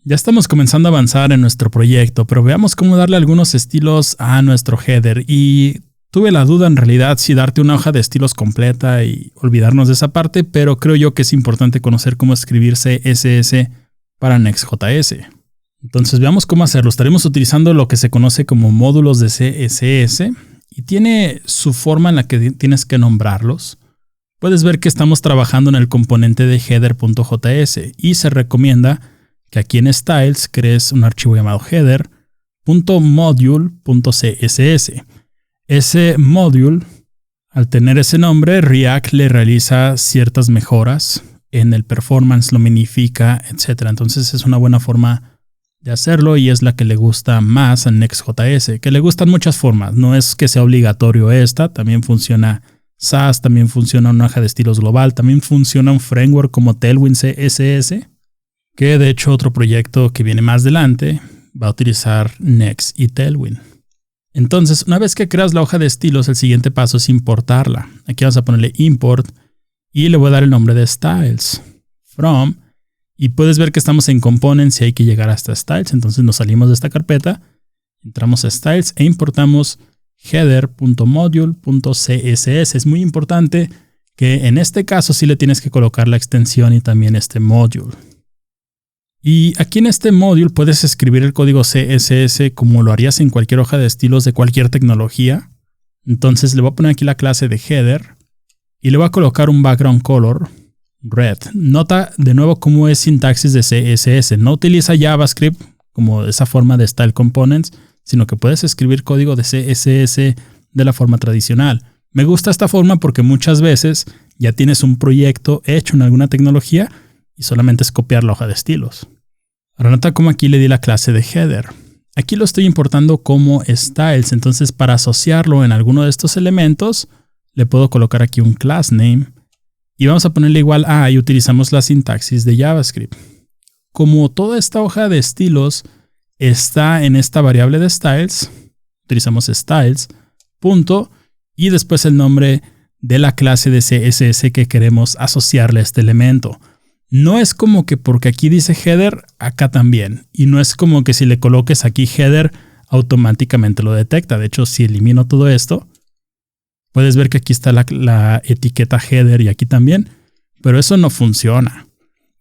Ya estamos comenzando a avanzar en nuestro proyecto, pero veamos cómo darle algunos estilos a nuestro header. Y tuve la duda en realidad si darte una hoja de estilos completa y olvidarnos de esa parte, pero creo yo que es importante conocer cómo escribir CSS para Next.js. Entonces veamos cómo hacerlo. Estaremos utilizando lo que se conoce como módulos de CSS y tiene su forma en la que tienes que nombrarlos. Puedes ver que estamos trabajando en el componente de header.js y se recomienda que aquí en Styles crees un archivo llamado header.module.css. Ese module, al tener ese nombre, React le realiza ciertas mejoras en el performance, lo minifica, etc. Entonces es una buena forma de hacerlo y es la que le gusta más a Next.js, que le gustan muchas formas. No es que sea obligatorio esta, también funciona Sass, también funciona una hoja de estilos global, también funciona un framework como Tailwind CSS, que de hecho otro proyecto que viene más adelante va a utilizar Next y Tailwind. Entonces, una vez que creas la hoja de estilos, el siguiente paso es importarla. Aquí vamos a ponerle import y le voy a dar el nombre de styles from, y puedes ver que estamos en components y hay que llegar hasta styles. Entonces nos salimos de esta carpeta, entramos a styles e importamos header.module.css. Es muy importante que en este caso sí le tienes que colocar la extensión y también este module. Y aquí en este module puedes escribir el código CSS como lo harías en cualquier hoja de estilos de cualquier tecnología. Entonces le voy a poner aquí la clase de header y le voy a colocar un background color red. Nota de nuevo cómo es sintaxis de CSS. No utiliza JavaScript como esa forma de style components, sino que puedes escribir código de CSS de la forma tradicional. Me gusta esta forma porque muchas veces ya tienes un proyecto hecho en alguna tecnología y solamente es copiar la hoja de estilos. Ahora nota cómo aquí le di la clase de header. Aquí lo estoy importando como styles, entonces para asociarlo en alguno de estos elementos le puedo colocar aquí un class name y vamos a ponerle igual a y utilizamos la sintaxis de JavaScript. Como toda esta hoja de estilos está en esta variable de styles, utilizamos styles, punto, y después el nombre de la clase de CSS que queremos asociarle a este elemento. No es como que porque aquí dice header, acá también. Y no es como que si le coloques aquí header, automáticamente lo detecta. De hecho, si elimino todo esto, puedes ver que aquí está la etiqueta header y aquí también. Pero eso no funciona.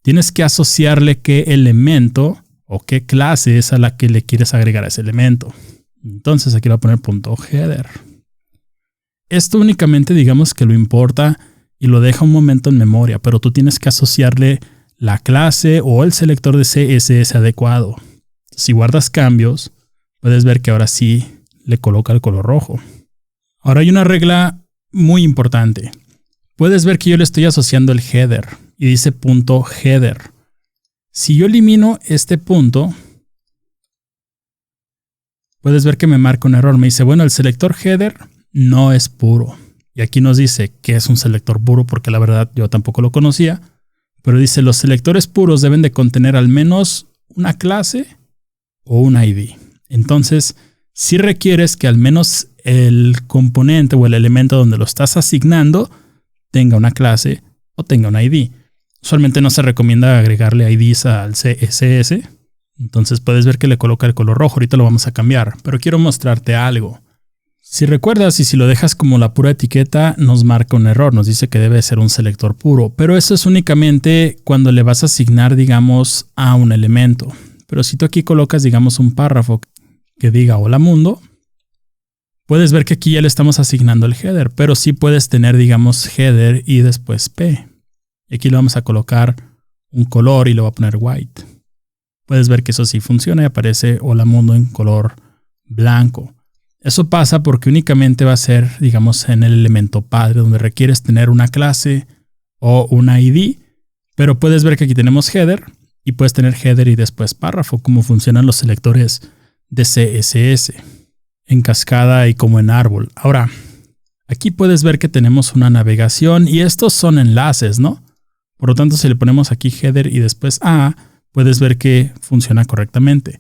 Tienes que asociarle qué elemento o qué clase es a la que le quieres agregar a ese elemento. Entonces aquí le voy a poner punto .header. Esto únicamente digamos que lo importa y lo deja un momento en memoria, pero tú tienes que asociarle la clase o el selector de CSS adecuado. Si guardas cambios, puedes ver que ahora sí le coloca el color rojo. Ahora hay una regla muy importante. Puedes ver que yo le estoy asociando el header y dice punto .header. Si yo elimino este punto, puedes ver que me marca un error. Me dice, bueno, el selector header no es puro. Y aquí nos dice que es un selector puro porque la verdad yo tampoco lo conocía. Pero dice los selectores puros deben de contener al menos una clase o un ID. Entonces, si requieres que al menos el componente o el elemento donde lo estás asignando tenga una clase o tenga un ID. Usualmente no se recomienda agregarle IDs al CSS. Entonces puedes ver que le coloca el color rojo. Ahorita lo vamos a cambiar. Pero quiero mostrarte algo. Si recuerdas y si lo dejas como la pura etiqueta, nos marca un error. Nos dice que debe ser un selector puro. Pero eso es únicamente cuando le vas a asignar, digamos, a un elemento. Pero si tú aquí colocas, digamos, un párrafo que diga hola mundo, puedes ver que aquí ya le estamos asignando el header. Pero sí puedes tener, digamos, header y después P. Y aquí le vamos a colocar un color y le voy a poner white. Puedes ver que eso sí funciona y aparece hola mundo en color blanco. Eso pasa porque únicamente va a ser, digamos, en el elemento padre, donde requieres tener una clase o una ID. Pero puedes ver que aquí tenemos header y puedes tener header y después párrafo, como funcionan los selectores de CSS en cascada y como en árbol. Ahora, aquí puedes ver que tenemos una navegación y estos son enlaces, ¿no? Por lo tanto, si le ponemos aquí header y después A, puedes ver que funciona correctamente.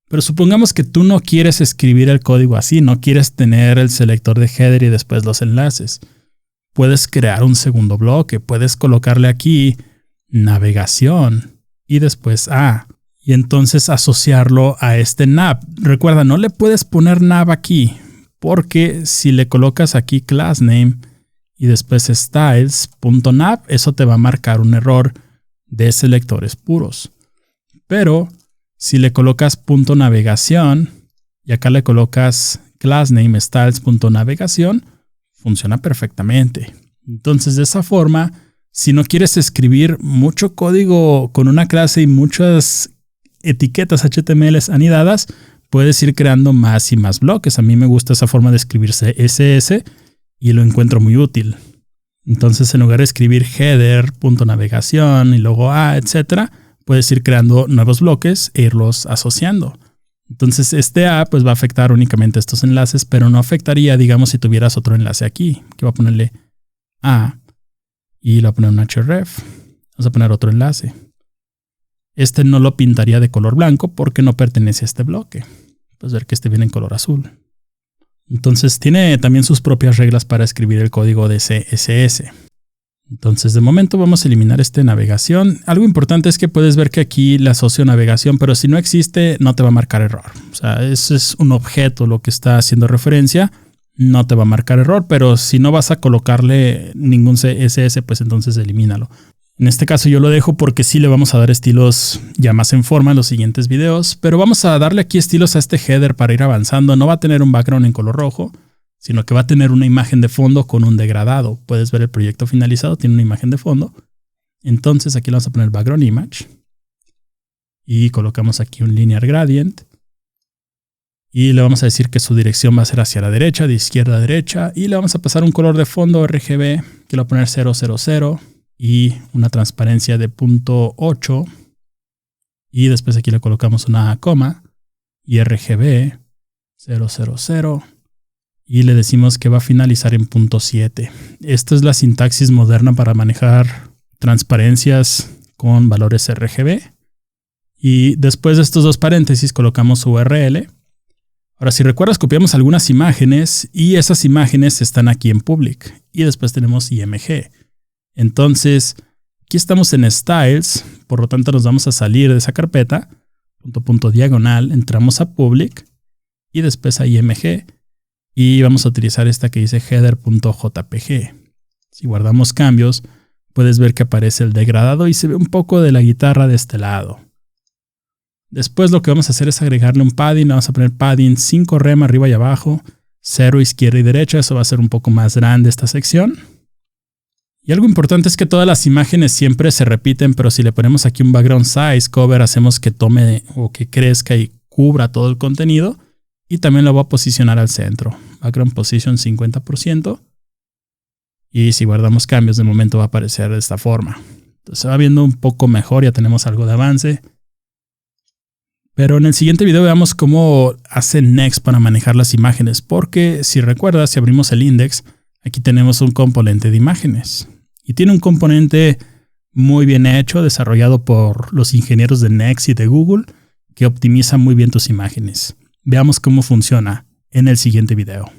Pero supongamos que tú no quieres escribir el código así, no quieres tener el selector de header y después los enlaces. Puedes crear un segundo bloque, puedes colocarle aquí navegación y después A. y entonces asociarlo a este nav. Recuerda, no le puedes poner nav aquí, porque si le colocas aquí class name y después styles.nav, eso te va a marcar un error de selectores puros. Pero si le colocas punto navegación y acá le colocas class name styles.navegación, funciona perfectamente. Entonces, de esa forma, si no quieres escribir mucho código con una clase y muchas etiquetas HTML anidadas, puedes ir creando más y más bloques. A mí me gusta esa forma de escribir CSS y lo encuentro muy útil. Entonces, en lugar de escribir header, punto navegación y luego etcétera, puedes ir creando nuevos bloques e irlos asociando. Entonces, este pues va a afectar únicamente estos enlaces, pero no afectaría, digamos, si tuvieras otro enlace aquí, que va a ponerle A y le voy a poner un href. Vamos a poner otro enlace. Este no lo pintaría de color blanco porque no pertenece a este bloque. Puedes ver que este viene en color azul. Entonces tiene también sus propias reglas para escribir el código de CSS. Entonces de momento vamos a eliminar esta navegación. Algo importante es que puedes ver que aquí le asocio navegación, pero si no existe no te va a marcar error. O sea, ese es un objeto lo que está haciendo referencia. No te va a marcar error, pero si no vas a colocarle ningún CSS, pues entonces elimínalo. En este caso yo lo dejo porque sí le vamos a dar estilos ya más en forma en los siguientes videos, pero vamos a darle aquí estilos a este header para ir avanzando. No va a tener un background en color rojo, sino que va a tener una imagen de fondo con un degradado. Puedes ver el proyecto finalizado, tiene una imagen de fondo. Entonces aquí le vamos a poner background image y colocamos aquí un linear gradient. Y le vamos a decir que su dirección va a ser hacia la derecha, de izquierda a derecha. Y le vamos a pasar un color de fondo RGB, que le voy a poner 000 y una transparencia de 0.8. Y después aquí le colocamos una coma y RGB 000. Y le decimos que va a finalizar en 0.7. Esta es la sintaxis moderna para manejar transparencias con valores RGB. Y después de estos dos paréntesis colocamos URL. Ahora, si recuerdas, copiamos algunas imágenes y esas imágenes están aquí en public. Y después tenemos IMG. Entonces, aquí estamos en styles, por lo tanto nos vamos a salir de esa carpeta, punto diagonal, entramos a public y después a IMG. Y vamos a utilizar esta que dice header.jpg. Si guardamos cambios, puedes ver que aparece el degradado y se ve un poco de la guitarra de este lado. Después lo que vamos a hacer es agregarle un padding. Vamos a poner padding 5 rem arriba y abajo, 0 izquierda y derecha. Eso va a ser un poco más grande esta sección. Y algo importante es que todas las imágenes siempre se repiten, pero si le ponemos aquí un background size cover, hacemos que tome o que crezca y cubra todo el contenido. Y también lo voy a posicionar al centro. Background position 50%. Y si guardamos cambios, de momento va a aparecer de esta forma. Entonces se va viendo un poco mejor, ya tenemos algo de avance. Pero en el siguiente video veamos cómo hace Next para manejar las imágenes. Porque si recuerdas, si abrimos el index, aquí tenemos un componente de imágenes. Y tiene un componente muy bien hecho, desarrollado por los ingenieros de Next y de Google, que optimiza muy bien tus imágenes. Veamos cómo funciona en el siguiente video.